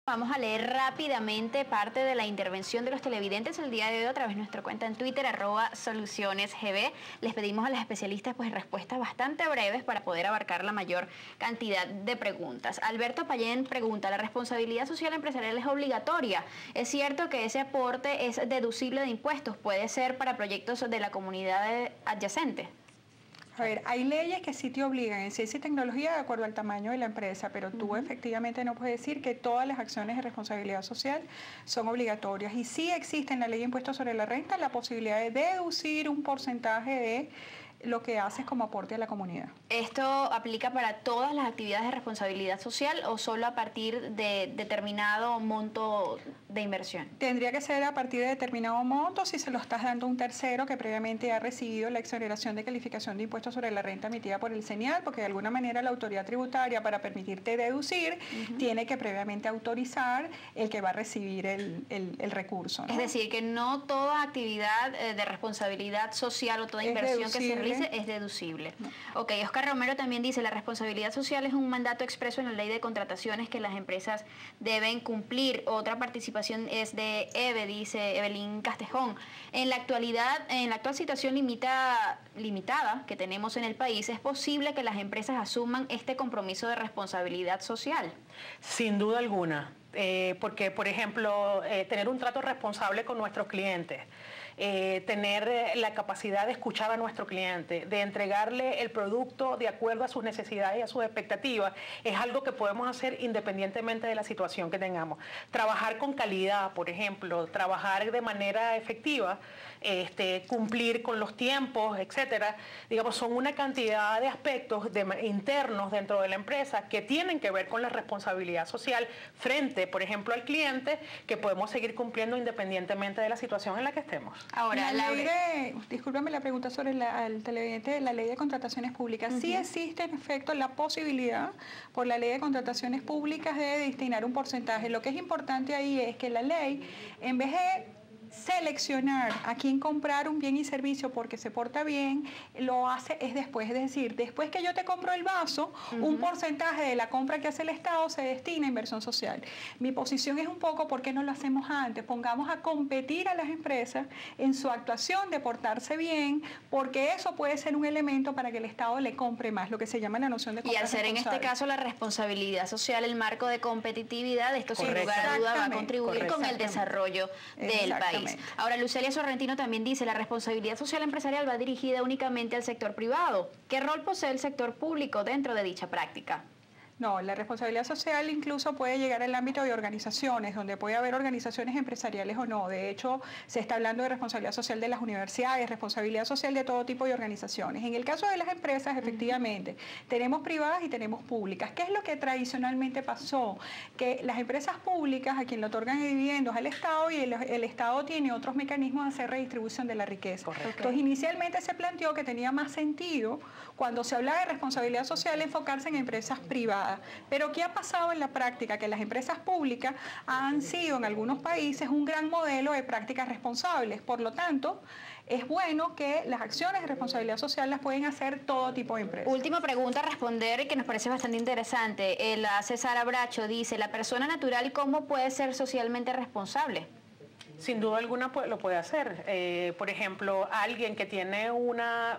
Vamos a leer rápidamente parte de la intervención de los televidentes el día de hoy a través de nuestra cuenta en Twitter, @solucionesgb. Les pedimos a los especialistas respuestas bastante breves para poder abarcar la mayor cantidad de preguntas. Alberto Payén pregunta, ¿la responsabilidad social empresarial es obligatoria? ¿Es cierto que ese aporte es deducible de impuestos? ¿Puede ser para proyectos de la comunidad adyacente? A ver, hay leyes que sí te obligan en ciencia y tecnología de acuerdo al tamaño de la empresa, pero tú efectivamente no puedes decir que todas las acciones de responsabilidad social son obligatorias. Y sí existe en la ley de impuestos sobre la renta la posibilidad de deducir un porcentaje de lo que haces como aporte a la comunidad. ¿Esto aplica para todas las actividades de responsabilidad social o solo a partir de determinado monto de inversión? Tendría que ser a partir de determinado monto si se lo estás dando a un tercero que previamente ha recibido la exoneración de calificación de impuestos sobre la renta emitida por el CENIAL, porque de alguna manera la autoridad tributaria, para permitirte deducir, tiene que previamente autorizar el que va a recibir el recurso, ¿no? Es decir, que no toda actividad de responsabilidad social o toda inversión que se realice es deducible. No. Ok, Oscar Romero también dice, la responsabilidad social es un mandato expreso en la ley de contrataciones que las empresas deben cumplir. Otra participación es de dice Evelyn Castejón. En la actualidad, en la actual situación limitada que tenemos en el país, ¿es posible que las empresas asuman este compromiso de responsabilidad social? Sin duda alguna. Porque, por ejemplo, tener un trato responsable con nuestros clientes, tener la capacidad de escuchar a nuestro cliente, de entregarle el producto de acuerdo a sus necesidades y a sus expectativas, es algo que podemos hacer independientemente de la situación que tengamos. Trabajar con calidad, por ejemplo, trabajar de manera efectiva, cumplir con los tiempos, etcétera, digamos, son una cantidad de aspectos internos dentro de la empresa que tienen que ver con la responsabilidad social frente, por ejemplo, al cliente, que podemos seguir cumpliendo independientemente de la situación en la que estemos. Ahora, discúlpame la pregunta sobre el televidente de la ley de contrataciones públicas. Sí existe en efecto la posibilidad por la ley de contrataciones públicas de destinar un porcentaje. Lo que es importante ahí es que la ley, en vez de seleccionar a quién comprar un bien y servicio porque se porta bien, lo hace es después, es decir, después que yo te compro el vaso, un porcentaje de la compra que hace el Estado se destina a inversión social. Mi posición es un poco, ¿por qué no lo hacemos antes? Pongamos a competir a las empresas en su actuación de portarse bien, porque eso puede ser un elemento para que el Estado le compre más, lo que se llama la noción de compra responsable. Y al ser en este caso la responsabilidad social el marco de competitividad, esto sin lugar a duda va a contribuir con el desarrollo del país. Ahora, Lucelia Sorrentino también dice, la responsabilidad social empresarial va dirigida únicamente al sector privado. ¿Qué rol posee el sector público dentro de dicha práctica? No, la responsabilidad social incluso puede llegar al ámbito de organizaciones, donde puede haber organizaciones empresariales o no. De hecho, se está hablando de responsabilidad social de las universidades, responsabilidad social de todo tipo de organizaciones. En el caso de las empresas, efectivamente, tenemos privadas y tenemos públicas. ¿Qué es lo que tradicionalmente pasó? Que las empresas públicas, a quien le otorgan dividendos al Estado, y el Estado tiene otros mecanismos de hacer redistribución de la riqueza. Correcto. Entonces, inicialmente se planteó que tenía más sentido, cuando se habla de responsabilidad social, enfocarse en empresas privadas. Pero ¿qué ha pasado en la práctica? Que las empresas públicas han sido en algunos países un gran modelo de prácticas responsables. Por lo tanto, es bueno que las acciones de responsabilidad social las pueden hacer todo tipo de empresas. Última pregunta a responder que nos parece bastante interesante. La César Abracho dice, ¿la persona natural cómo puede ser socialmente responsable? Sin duda alguna lo puede hacer. Por ejemplo, alguien que tiene una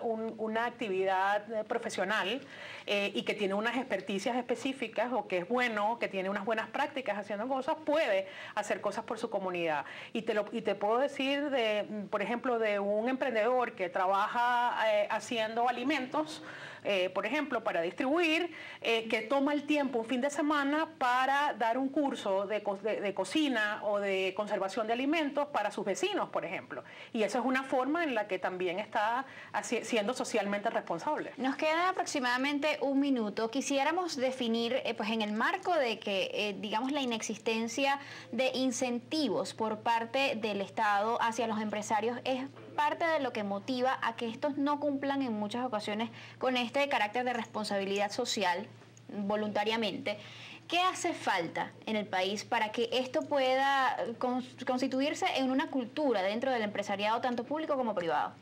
actividad profesional y que tiene unas experticias específicas, o que es bueno, que tiene unas buenas prácticas haciendo cosas, puede hacer cosas por su comunidad. Y te puedo decir, por ejemplo, de un emprendedor que trabaja haciendo alimentos, por ejemplo, para distribuir, que toma el tiempo un fin de semana para dar un curso de cocina o de conservación de alimentos para sus vecinos, por ejemplo. Y esa es una forma en la que también está siendo socialmente responsable. Nos queda aproximadamente un minuto. Quisiéramos definir, pues en el marco de que, digamos, la inexistencia de incentivos por parte del Estado hacia los empresarios es parte de lo que motiva a que estos no cumplan en muchas ocasiones con este carácter de responsabilidad social voluntariamente. ¿Qué hace falta en el país para que esto pueda constituirse en una cultura dentro del empresariado tanto público como privado?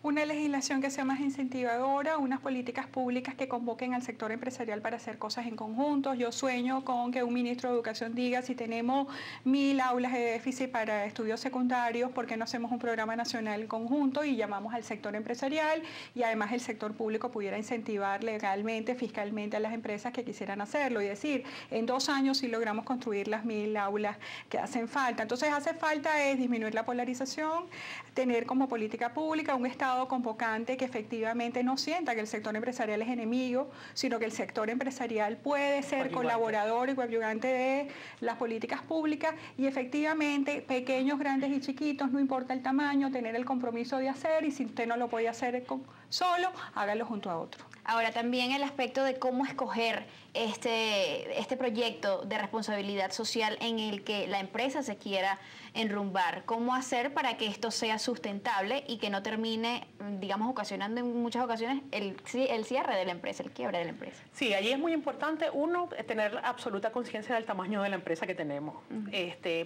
Una legislación que sea más incentivadora, unas políticas públicas que convoquen al sector empresarial para hacer cosas en conjunto. Yo sueño con que un ministro de Educación diga, si tenemos 1000 aulas de déficit para estudios secundarios, ¿por qué no hacemos un programa nacional conjunto y llamamos al sector empresarial y además el sector público pudiera incentivar legalmente, fiscalmente a las empresas que quisieran hacerlo y decir, en 2 años sí logramos construir las 1000 aulas que hacen falta. Entonces hace falta es disminuir la polarización, tener como política pública un Estado convocante que efectivamente no sienta que el sector empresarial es enemigo, sino que el sector empresarial puede ser colaborador y coadyuvante de las políticas públicas y efectivamente pequeños, grandes y chiquitos, no importa el tamaño, tener el compromiso de hacer y si usted no lo puede hacer solo, hágalo junto a otro. Ahora, también el aspecto de cómo escoger este proyecto de responsabilidad social en el que la empresa se quiera enrumbar. ¿Cómo hacer para que esto sea sustentable y que no termine, digamos, ocasionando en muchas ocasiones el cierre de la empresa, el quiebre de la empresa? Sí, allí es muy importante, uno, tener absoluta conciencia del tamaño de la empresa que tenemos,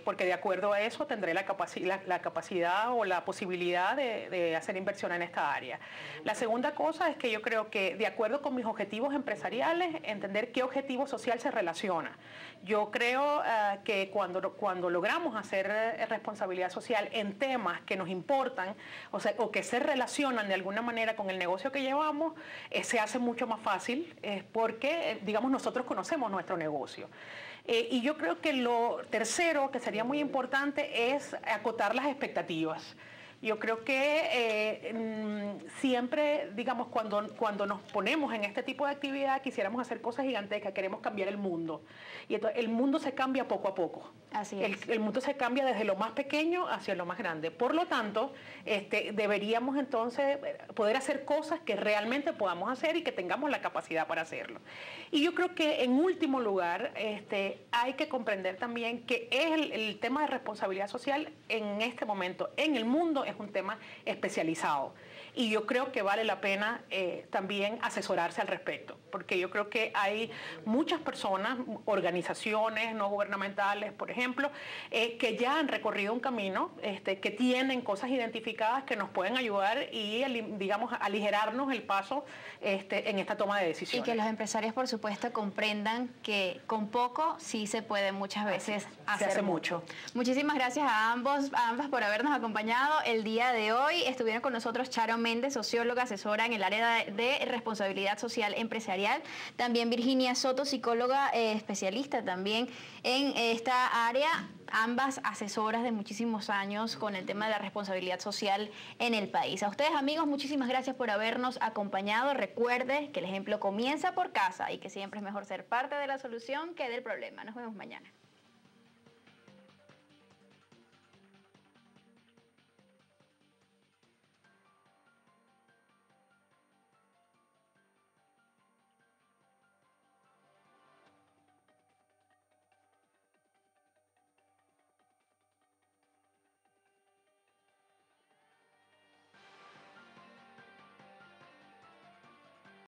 porque de acuerdo a eso tendré la capacidad o la posibilidad de hacer inversión en esta área. La segunda cosa es que yo creo que de acuerdo con mis objetivos empresariales, entender qué objetivo social se relaciona. Yo creo que cuando logramos hacer responsabilidad social en temas que nos importan, o que se relacionan de alguna manera con el negocio que llevamos, se hace mucho más fácil porque, digamos, nosotros conocemos nuestro negocio. Y yo creo que lo tercero que sería muy importante es acotar las expectativas. Yo creo que siempre, digamos, cuando nos ponemos en este tipo de actividad, quisiéramos hacer cosas gigantescas, queremos cambiar el mundo. Y entonces el mundo se cambia poco a poco. Así es. El mundo se cambia desde lo más pequeño hacia lo más grande. Por lo tanto, deberíamos entonces poder hacer cosas que realmente podamos hacer y que tengamos la capacidad para hacerlo. Y yo creo que en último lugar, hay que comprender también que el tema de responsabilidad social en este momento, en el mundo, es un tema especializado y yo creo que vale la pena también asesorarse al respecto, porque yo creo que hay muchas personas, organizaciones no gubernamentales, por ejemplo, que ya han recorrido un camino, que tienen cosas identificadas que nos pueden ayudar y, digamos, aligerarnos el paso en esta toma de decisiones. Y que los empresarios, por supuesto, comprendan que con poco sí se puede muchas veces hacer mucho. Muchísimas gracias a ambas por habernos acompañado el día de hoy. Estuvieron con nosotros Charo Méndez, socióloga, asesora en el área de responsabilidad social empresarial. También Virginia Soto, psicóloga especialista también en esta área. Ambas asesoras de muchísimos años con el tema de la responsabilidad social en el país. A ustedes, amigos, muchísimas gracias por habernos acompañado. Recuerde que el ejemplo comienza por casa y que siempre es mejor ser parte de la solución que del problema. Nos vemos mañana.